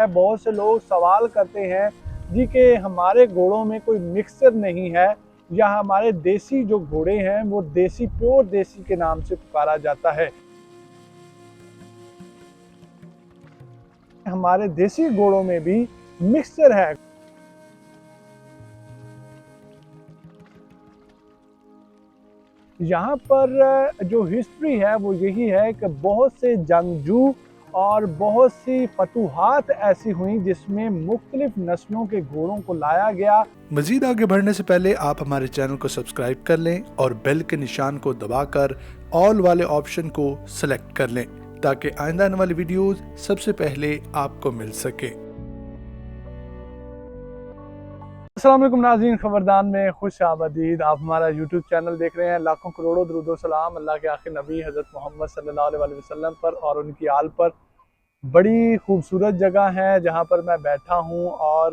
बहुत से लोग सवाल करते हैं जी कि हमारे घोड़ों में कोई मिक्सचर नहीं है या हमारे देसी जो घोड़े हैं वो देसी प्योर देसी के नाम से पुकारा जाता है। हमारे देसी घोड़ों में भी मिक्सचर है। यहाँ पर जो हिस्ट्री है वो यही है कि बहुत से जंगजू और बहुत सी फतूहात ऐसी हुई जिसमें मुख्तलिफ नस्लों के घोड़ों को लाया गया। मजीद आगे बढ़ने से पहले आप हमारे चैनल को सब्सक्राइब कर लें और बेल के निशान को दबाकर ऑल वाले ऑप्शन को सिलेक्ट कर लें ताकि आइंदा आने वाली वीडियोस सबसे पहले आपको मिल सके। अस्सलाम वालेकुम नाज़रीन, खबरदान में खुश आमदीद। आप हमारा यूट्यूब चैनल देख रहे हैं। लाखों करोड़ों दरूद सलाम अल्लाह के आखिर नबी हज़रत मोहम्मद सल्लल्लाहु अलैहि वसल्लम पर और उनकी आल पर। बड़ी खूबसूरत जगह है जहाँ पर मैं बैठा हूँ और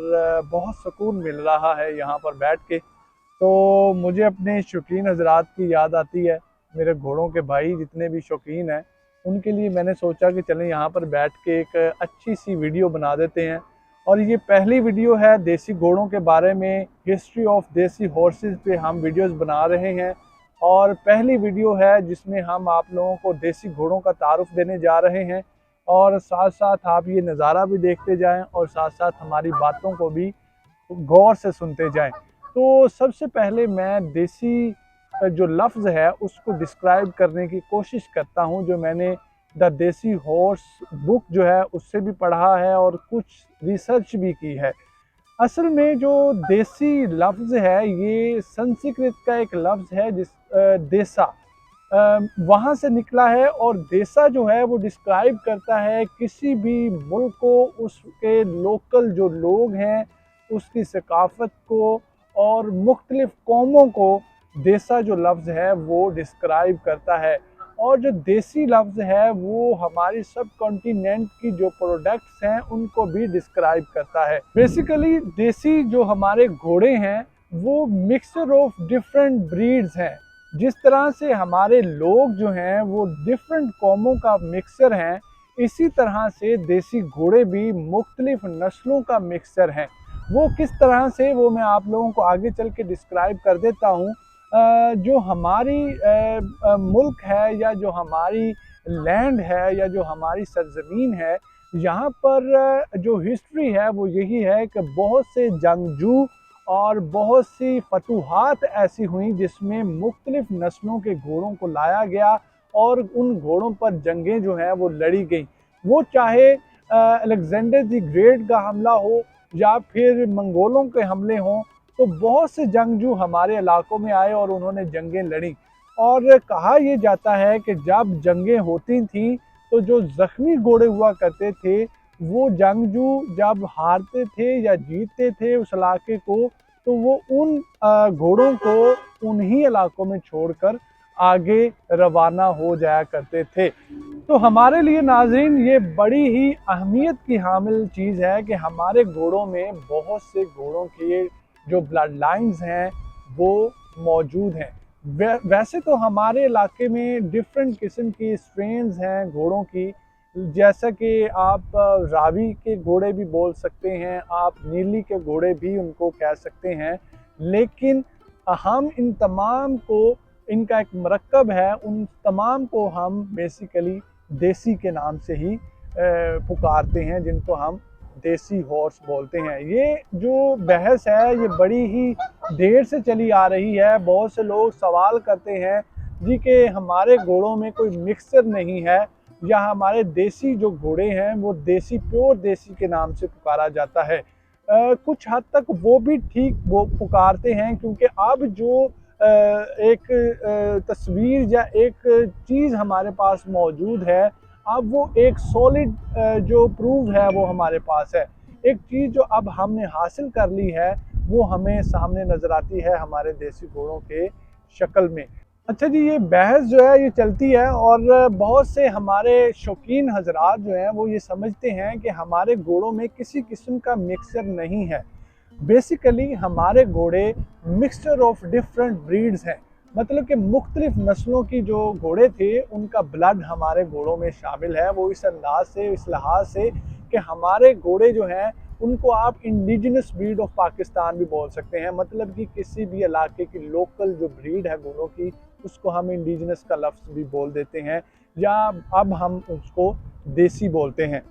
बहुत सुकून मिल रहा है यहाँ पर बैठ के। तो मुझे अपने शौकीन हजरात की याद आती है। मेरे घोड़ों के भाई जितने भी शौकीन हैं उनके लिए मैंने सोचा कि चलें यहाँ पर बैठ के एक अच्छी सी वीडियो बना देते हैं। और ये पहली वीडियो है देसी घोड़ों के बारे में, हिस्ट्री ऑफ देसी हॉर्सेस पे हम वीडियोस बना रहे हैं। और पहली वीडियो है जिसमें हम आप लोगों को देसी घोड़ों का तारुफ देने जा रहे हैं और साथ साथ आप ये नज़ारा भी देखते जाएं और साथ साथ हमारी बातों को भी गौर से सुनते जाएं। तो सबसे पहले मैं देसी जो लफ्ज़ है उसको डिस्क्राइब करने की कोशिश करता हूँ, जो मैंने द देसी हॉर्स बुक जो है उससे भी पढ़ा है और कुछ रिसर्च भी की है। असल में जो देसी लफ्ज़ है ये संस्कृत का एक लफ्ज़ है जिस देसा वहाँ से निकला है। और देसा जो है वो डिस्क्राइब करता है किसी भी मुल्क को, उसके लोकल जो लोग हैं उसकी सकाफ़त को और मुख्तलिफ़ कौमों को देसा जो लफ्ज़ है वो डिस्क्राइब करता है। और जो देसी लफ्ज़ है वो हमारी सब कॉन्टिनेंट की जो प्रोडक्ट्स हैं उनको भी डिस्क्राइब करता है। बेसिकली देसी जो हमारे घोड़े हैं वो मिक्सचर ऑफ डिफरेंट ब्रीड्स हैं। जिस तरह से हमारे लोग जो हैं वो डिफरेंट कौमों का मिक्सचर हैं, इसी तरह से देसी घोड़े भी मुख्तलिफ नस्लों का मिक्सचर हैं। वो किस तरह से वो मैं आप लोगों को आगे चल के डिस्क्राइब कर देता हूँ। जो हमारी मुल्क है या जो हमारी लैंड है या जो हमारी सरजमीन है, यहाँ पर जो हिस्ट्री है वो यही है कि बहुत से जंगजू और बहुत सी फतूहात ऐसी हुई जिसमें मुख्तलिफ नस्लों के घोड़ों को लाया गया और उन घोड़ों पर जंगें जो हैं वो लड़ी गई। वो चाहे अलेक्जेंडर द ग्रेट का हमला हो या फिर मंगोलों के हमले हों, तो बहुत से जंगजू हमारे इलाकों में आए और उन्होंने जंगें लड़ी। और कहा यह जाता है कि जब जंगें होती थीं तो जो ज़ख्मी घोड़े हुआ करते थे वो जंगजू जब हारते थे या जीतते थे उस इलाके को, तो वो उन घोड़ों को उन्हीं इलाकों में छोड़कर आगे रवाना हो जाया करते थे। तो हमारे लिए नाज़रीन ये बड़ी ही अहमियत की हामिल चीज़ है कि हमारे घोड़ों में बहुत से घोड़ों के जो ब्लड लाइन्स हैं वो मौजूद हैं। वैसे तो हमारे इलाके में डिफरेंट किस्म की स्ट्रेन्स हैं घोड़ों की, जैसा कि आप रावी के घोड़े भी बोल सकते हैं, आप नीली के घोड़े भी उनको कह सकते हैं। लेकिन हम इन तमाम को, इनका एक मरकब है, उन तमाम को हम बेसिकली देसी के नाम से ही पुकारते हैं, जिनको हम देसी हॉर्स बोलते हैं। ये जो बहस है ये बड़ी ही देर से चली आ रही है। बहुत से लोग सवाल करते हैं जी कि हमारे घोड़ों में कोई मिक्सचर नहीं है या हमारे देसी जो घोड़े हैं वो देसी प्योर देसी के नाम से पुकारा जाता है। कुछ हद तक वो भी ठीक वो पुकारते हैं, क्योंकि अब जो एक तस्वीर या एक चीज़ हमारे पास मौजूद है, अब वो एक सॉलिड जो प्रूफ है वो हमारे पास है। एक चीज़ जो अब हमने हासिल कर ली है वो हमें सामने नज़र आती है हमारे देसी घोड़ों के शक्ल में। अच्छा जी, ये बहस जो है ये चलती है और बहुत से हमारे शौकीन हजरात जो हैं वो ये समझते हैं कि हमारे घोड़ों में किसी किस्म का मिक्सचर नहीं है। बेसिकली हमारे घोड़े मिक्सचर ऑफ डिफरेंट ब्रीड्स हैं, मतलब कि मुख्तलिफ नस्लों की जो घोड़े थे उनका ब्लड हमारे घोड़ों में शामिल है। वो इस अंदाज से, इस लिहाज से कि हमारे घोड़े जो हैं उनको आप इंडिजिनस ब्रीड ऑफ पाकिस्तान भी बोल सकते हैं, मतलब कि किसी भी इलाके की लोकल जो ब्रीड है घोड़ों की उसको हम इंडिजिनस का लफ्ज़ भी बोल देते हैं, या अब हम उसको देसी बोलते हैं।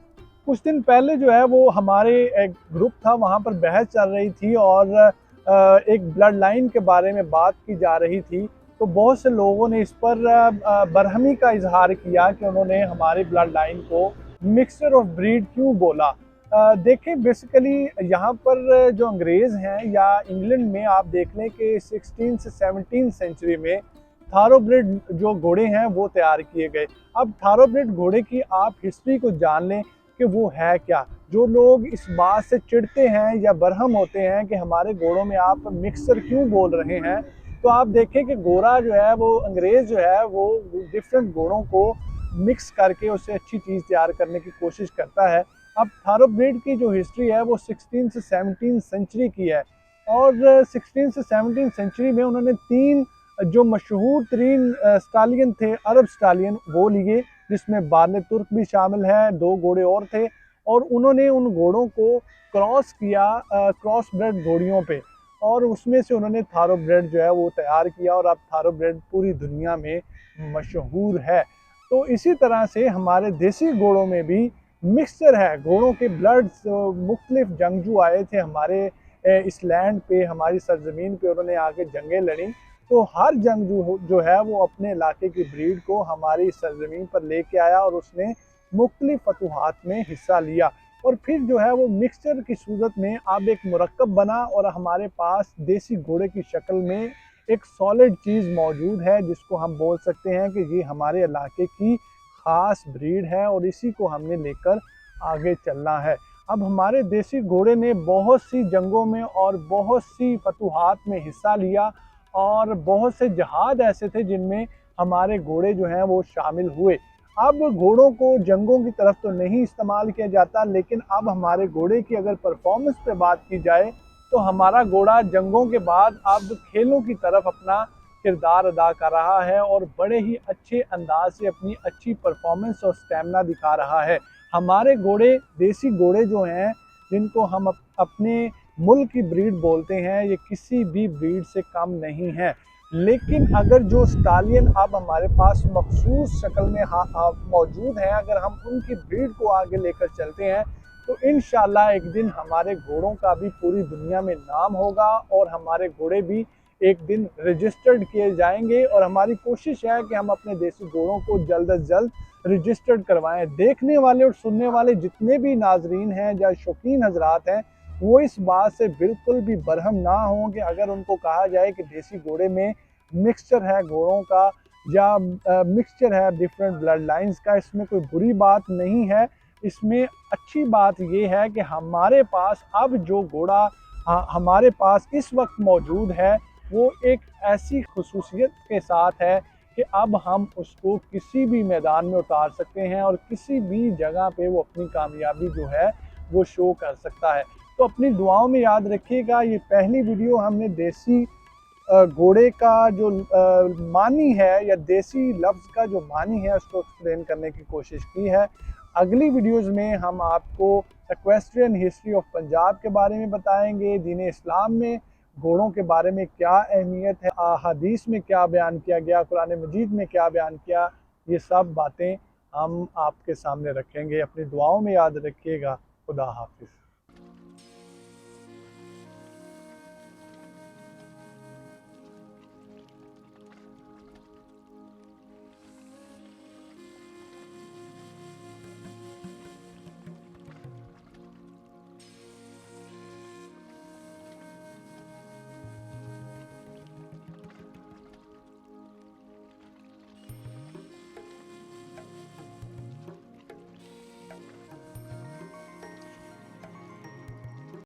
कुछ दिन पहले जो है वो हमारे एक ग्रुप था, वहाँ पर बहस चल रही थी और एक ब्लड लाइन के बारे में बात की जा रही थी। तो बहुत से लोगों ने इस पर बरहमी का इजहार किया कि उन्होंने हमारी ब्लड लाइन को मिक्सचर ऑफ ब्रीड क्यों बोला। देखें, बेसिकली यहाँ पर जो अंग्रेज़ हैं या इंग्लैंड में आप देख लें कि 16 से 17 सेंचुरी में थारोब्रेड जो घोड़े हैं वो तैयार किए गए। अब थारोब्रेड घोड़े की आप हिस्ट्री को जान लें कि वो है क्या। जो लोग इस बात से चिढ़ते हैं या बरहम होते हैं कि हमारे घोड़ों में आप मिक्सर क्यों बोल रहे हैं, तो आप देखें कि घोड़ा जो है वो अंग्रेज़ जो है वो डिफरेंट घोड़ों को मिक्स करके उससे अच्छी चीज़ तैयार करने की कोशिश करता है। अब थारोब्रेड की जो हिस्ट्री है वो 16 से 17 सेंचुरी की है और 16 से 17 सेंचुरी में उन्होंने 3 जो मशहूर तरीन स्टालियन थे, अरब स्टालियन, वो लिए, जिसमें बारले तुर्क भी शामिल है, 2 घोड़े और थे और उन्होंने उन घोड़ों को क्रॉस किया क्रॉस ब्रेड घोड़ियों पे और उसमें से उन्होंने थारोब्रेड जो है वो तैयार किया और अब थारोब्रेड पूरी दुनिया में मशहूर है। तो इसी तरह से हमारे देसी घोड़ों में भी मिक्सचर है, घोड़ों के ब्लड्स। मुख्तलिफ जंगजू आए थे हमारे इस लैंड पे, हमारी सरजमीन पे, उन्होंने आके जंगें लड़ी। तो हर जंगजू जो है वो अपने इलाके की ब्रीड को हमारी सरजमीन पर लेके आया और उसने मुख्तलिफ फतूहात में हिस्सा लिया और फिर जो है वो मिक्सचर की सूरत में अब एक मुरक्कब बना और हमारे पास देसी घोड़े की शक्ल में एक सॉलिड चीज़ मौजूद है जिसको हम बोल सकते हैं कि ये हमारे इलाके की ख़ास ब्रीड है और इसी को हमने लेकर आगे चलना है। अब हमारे देसी घोड़े ने बहुत सी जंगों में और बहुत सी फतूहात में हिस्सा लिया और बहुत से जहाद ऐसे थे जिनमें हमारे घोड़े जो हैं वो शामिल हुए। अब घोड़ों को जंगों की तरफ तो नहीं इस्तेमाल किया जाता, लेकिन अब हमारे घोड़े की अगर परफॉर्मेंस पे बात की जाए तो हमारा घोड़ा जंगों के बाद अब खेलों की तरफ अपना किरदार अदा कर रहा है और बड़े ही अच्छे अंदाज से अपनी अच्छी परफॉर्मेंस और स्टेमिना दिखा रहा है। हमारे घोड़े, देसी घोड़े जो हैं, जिनको हम अपने मुल्क की ब्रीड बोलते हैं, ये किसी भी ब्रीड से कम नहीं है। लेकिन अगर जो स्टालियन अब हमारे पास मखसूस शक्ल में मौजूद हैं, अगर हम उनकी ब्रीड को आगे लेकर चलते हैं तो इंशाल्लाह एक दिन हमारे घोड़ों का भी पूरी दुनिया में नाम होगा और हमारे घोड़े भी एक दिन रजिस्टर्ड किए जाएंगे और हमारी कोशिश है कि हम अपने देसी घोड़ों को जल्द अज जल्द रजिस्टर्ड करवाएं। देखने वाले और सुनने वाले जितने भी नाजरीन हैं या शौकीन हजरात हैं, वो इस बात से बिल्कुल भी बरहम ना हों कि अगर उनको कहा जाए कि देसी घोड़े में मिक्सचर है घोड़ों का या मिक्सचर है डिफरेंट ब्लड लाइन्स का, इसमें कोई बुरी बात नहीं है। इसमें अच्छी बात ये है कि हमारे पास अब जो घोड़ा हमारे पास इस वक्त मौजूद है वो एक ऐसी खुसूसियत के साथ है कि अब हम उसको किसी भी मैदान में उतार सकते हैं और किसी भी जगह पे वो अपनी कामयाबी जो है वो शो कर सकता है। तो अपनी दुआओं में याद रखिएगा, ये पहली वीडियो हमने देसी घोड़े का जो मानी है या देसी लफ्ज़ का जो मानी है उसको एक्सप्लेन करने की कोशिश की है। अगली वीडियोस में हम आपको इक्वेस्ट्रियन हिस्ट्री ऑफ पंजाब के बारे में बताएंगे, दीन इस्लाम में घोड़ों के बारे में क्या अहमियत है, हदीस में क्या बयान किया गया, कुरान मजीद में क्या बयान किया, ये सब बातें हम आपके सामने रखेंगे। अपनी दुआओं में याद रखिएगा। खुदा हाफिज़।